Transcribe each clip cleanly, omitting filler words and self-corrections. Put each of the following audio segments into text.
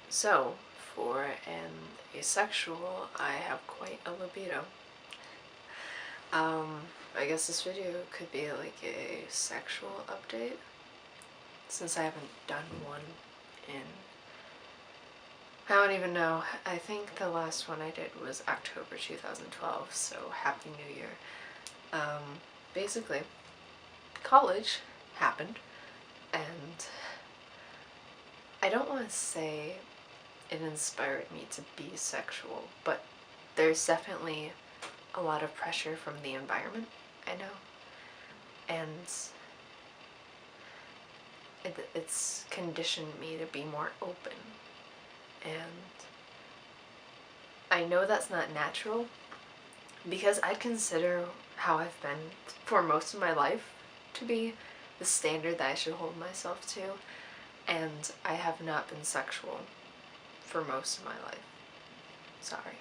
So, for an asexual, I have quite a libido. I guess this video could be like a sexual update, since I haven't done one in, I don't even know, I think the last one I did was October 2012, so Happy New Year. Basically, college happened, and I don't want to say it inspired me to be sexual, but there's definitely a lot of pressure from the environment, I know, and it's conditioned me to be more open, and I know that's not natural, because I consider how I've been for most of my life to be the standard that I should hold myself to, and I have not been sexual for most of my life. Sorry.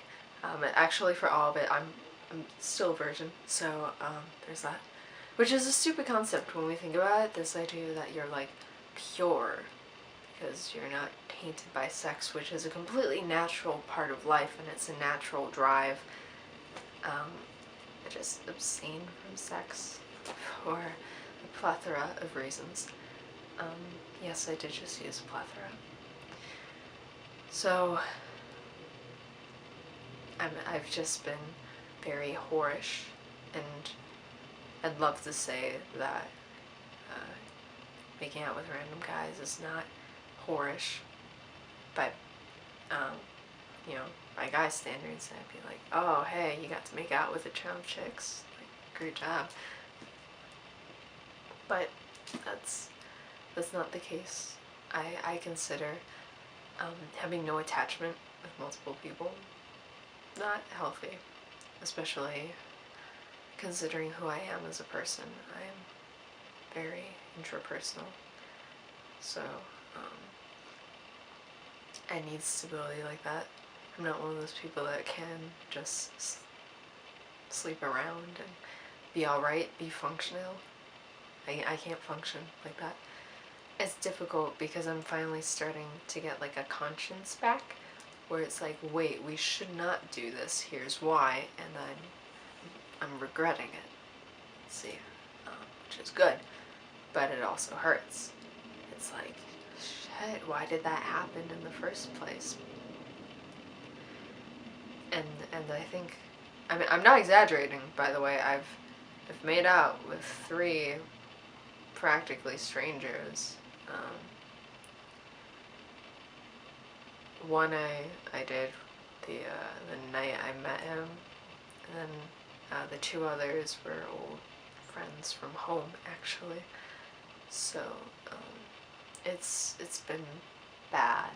Actually, for all of it, I'm still a virgin, so there's that. Which is a stupid concept when we think about it, this idea that you're like pure because you're not tainted by sex, which is a completely natural part of life, and it's a natural drive. I just abstain from sex for a plethora of reasons. Yes, I did just use plethora. So, I've just been very whorish, and I'd love to say that making out with random guys is not whorish, but, you know, by guy standards, I'd be like, oh, hey, you got to make out with a chump chicks. Like, great job. But that's not the case. I consider having no attachment with multiple people not healthy, especially considering who I am as a person. I am very intrapersonal, so I need stability like that. I'm not one of those people that can just sleep around and be alright, be functional. I can't function like that. It's difficult because I'm finally starting to get like a conscience back, where it's like, wait, we should not do this, here's why, and then I'm regretting it. Let's see, which is good, but it also hurts. It's like, shit, why did that happen in the first place? And I think, I mean, I'm not exaggerating, by the way. I've made out with 3 practically strangers. One I did the night I met him, and then the 2 others were old friends from home, actually. So it's been bad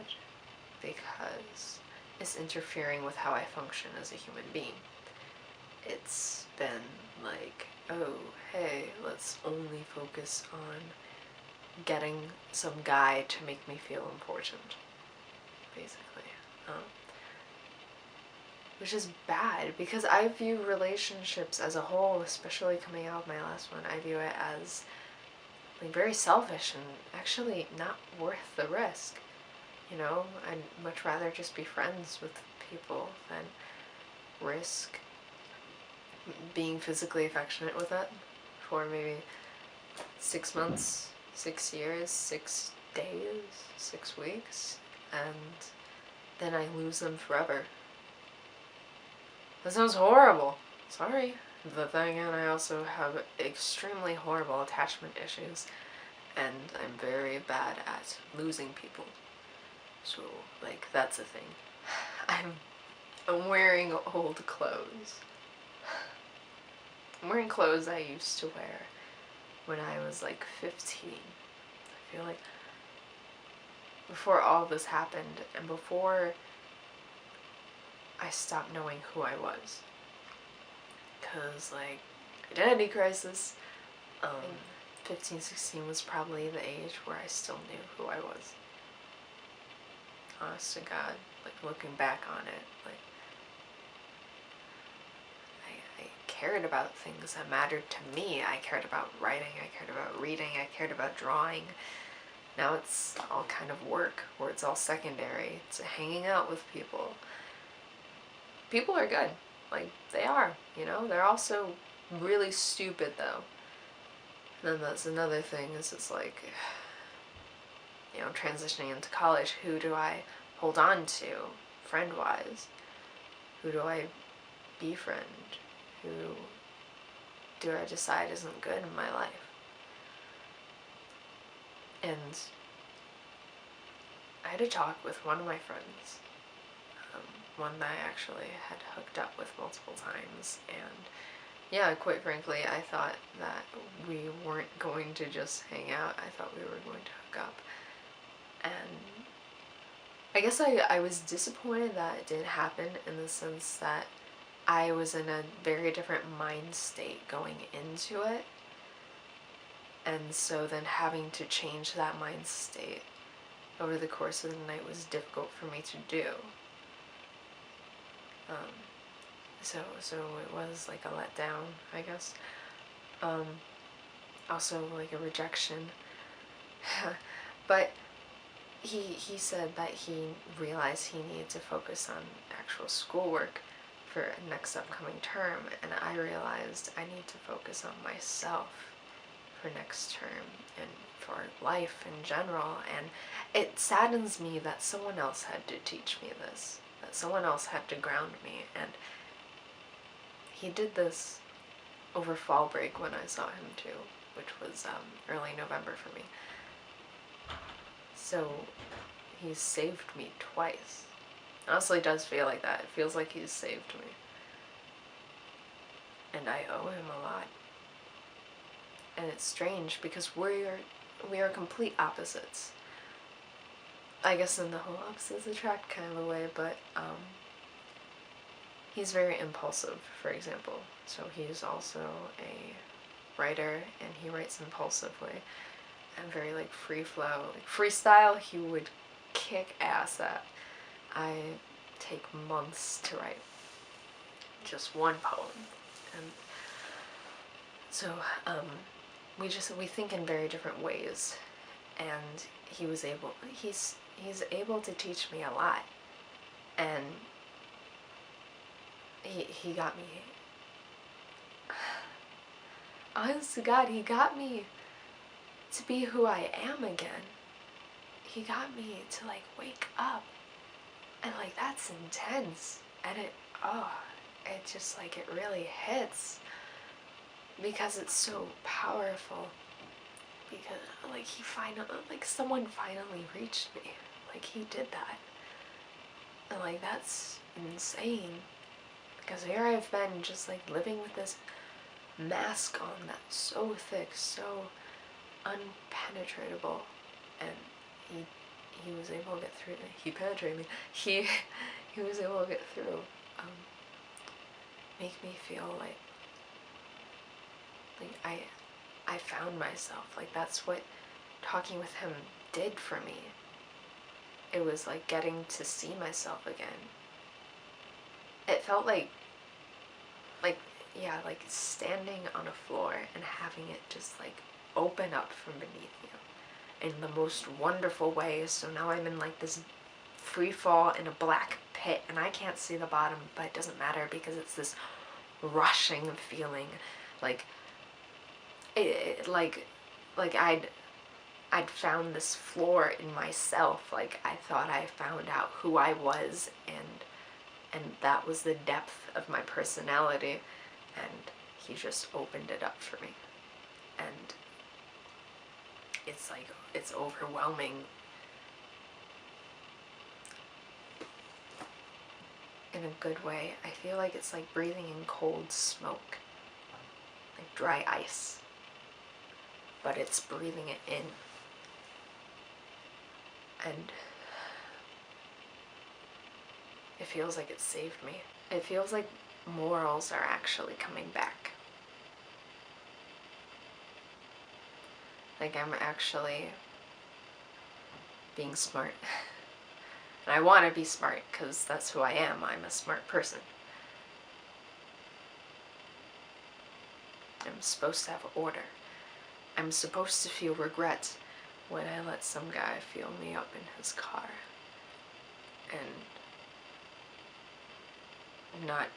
because it's interfering with how I function as a human being. It's been like, oh, hey, let's only focus on getting some guy to make me feel important, basically. Which is bad, because I view relationships as a whole, especially coming out of my last one, I view it as like very selfish and actually not worth the risk. You know, I'd much rather just be friends with people than risk being physically affectionate with it for maybe 6 months, 6 years, 6 days, 6 weeks, and then I lose them forever. That sounds horrible. Sorry. But then again, I also have extremely horrible attachment issues, and I'm very bad at losing people. So, like, that's a thing. I'm wearing old clothes. I'm wearing clothes I used to wear when I was like 15. I feel like before all this happened, and before I stopped knowing who I was. Because, like, identity crisis, 15, 16 was probably the age where I still knew who I was. Honest to God, like, looking back on it, like, I cared about things that mattered to me. I cared about writing, I cared about reading, I cared about drawing. Now it's all kind of work, or it's all secondary. It's hanging out with people. People are good. Like, they are, you know? They're also really stupid, though. And then that's another thing, is it's like, you know, transitioning into college, who do I hold on to, friend-wise? Who do I befriend? Who do I decide isn't good in my life? And I had a talk with one of my friends, one that I actually had hooked up with multiple times, and yeah, quite frankly, I thought that we weren't going to just hang out. I thought we were going to hook up. And I guess I was disappointed that it didn't happen, in the sense that I was in a very different mind state going into it. And so then having to change that mind state over the course of the night was difficult for me to do. So it was like a letdown, I guess. Also like a rejection. But he said that he realized he needed to focus on actual schoolwork for next upcoming term, and I realized I need to focus on myself for next term and for life in general. And it saddens me that someone else had to teach me this, that someone else had to ground me, and he did this over fall break when I saw him too, which was early November for me. So he's saved me twice. Honestly, it does feel like that. It feels like he's saved me. And I owe him a lot. And it's strange because we are complete opposites. I guess in the whole opposites attract kind of a way, but he's very impulsive, for example. So he's also a writer, and he writes impulsively. And very like free flow, like freestyle, he would kick ass at. I take months to write just one poem, and so we think in very different ways, and he's able to teach me a lot, and he got me, honest to God, he got me to be who I am again. He got me to like wake up, and like that's intense, and it just like it really hits, because it's so powerful, because like someone finally reached me, like he did that, and like that's insane, because here I've been just like living with this mask on that's so thick, so unpenetratable, and he was able to get through. He penetrated me. He was able to get through. Make me feel like I found myself. Like that's what talking with him did for me. It was like getting to see myself again. It felt like standing on a floor and having it just like open up from beneath you in the most wonderful way. So now I'm in like this free fall in a black pit, and I can't see the bottom, but it doesn't matter because it's this rushing feeling, like I'd found this floor in myself. Like I thought I found out who I was, and that was the depth of my personality, and he just opened it up for me, and it's like, it's overwhelming. In a good way. I feel like it's like breathing in cold smoke, like dry ice, but it's breathing it in, and it feels like it saved me. It feels like morals are actually coming back. Like I'm actually being smart. And I want to be smart because that's who I am. I'm a smart person. I'm supposed to have order. I'm supposed to feel regret when I let some guy fuel me up in his car and not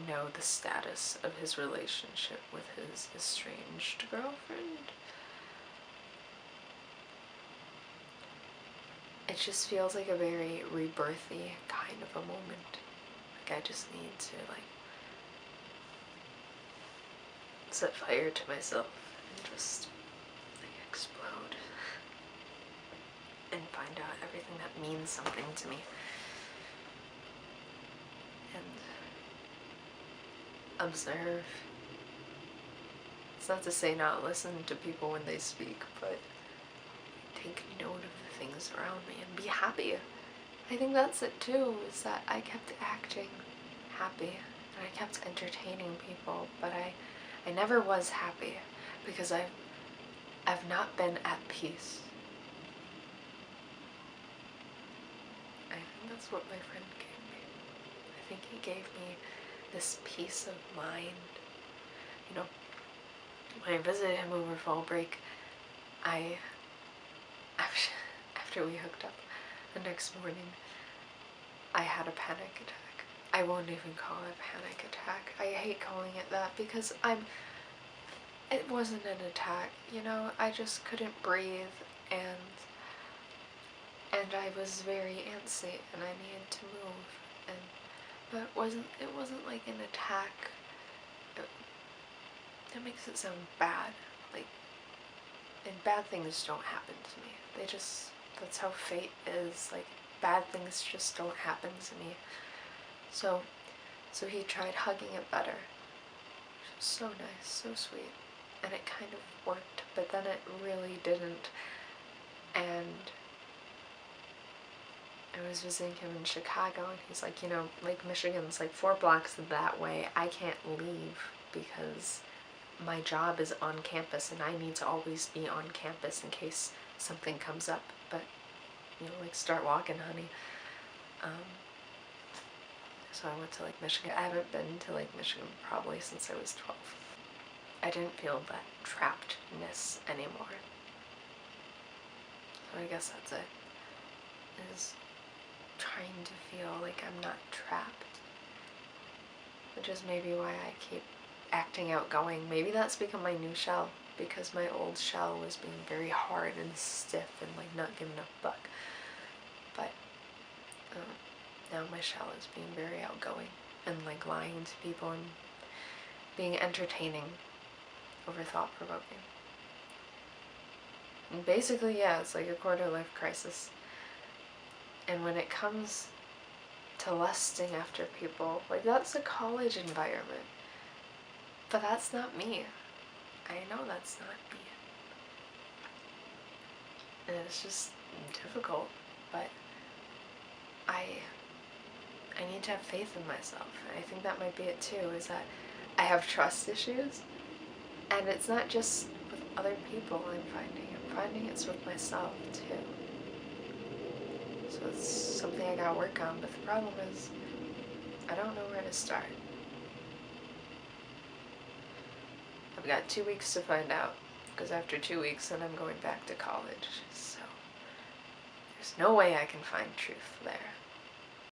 know the status of his relationship with his estranged girlfriend. It just feels like a very rebirthy kind of a moment. Like I just need to set fire to myself and just explode and find out everything that means something to me. And observe. It's not to say not listen to people when they speak, but take note of the things around me and be happy. I think that's it too, is that I kept acting happy and I kept entertaining people, but I never was happy because I've not been at peace. I think that's what my friend gave me. I think he gave me this peace of mind. You know, when I visited him over fall break, after we hooked up the next morning, I had a panic attack. I won't even call it a panic attack. I hate calling it that because it wasn't an attack, you know, I just couldn't breathe and I was very antsy and I needed to move, but it wasn't like an attack. That makes it sound bad, and bad things don't happen to me. That's how fate is, bad things just don't happen to me. So he tried hugging it better, which was so nice, so sweet, and it kind of worked, but then it really didn't, and I was visiting him in Chicago, and he's like, Lake Michigan's 4 blocks that way. I can't leave because my job is on campus and I need to always be on campus in case something comes up, but start walking, honey. So I went to Lake Michigan. I haven't been to Lake Michigan probably since I was 12. I didn't feel that trappedness anymore. So I guess that's it, is trying to feel like I'm not trapped, which is maybe why I keep acting outgoing. Maybe that's become my new shell, because my old shell was being very hard and stiff and not giving a fuck. But now my shell is being very outgoing and lying to people and being entertaining over thought-provoking. And basically, yeah, it's like a quarter-life crisis. And when it comes to lusting after people, that's a college environment. But that's not me. I know that's not me. And it's just difficult, but I need to have faith in myself. And I think that might be it too, is that I have trust issues, and it's not just with other people I'm finding it's with myself too. So it's something I gotta work on, but the problem is I don't know where to start. I've got 2 weeks to find out, because after 2 weeks then I'm going back to college, so there's no way I can find truth there.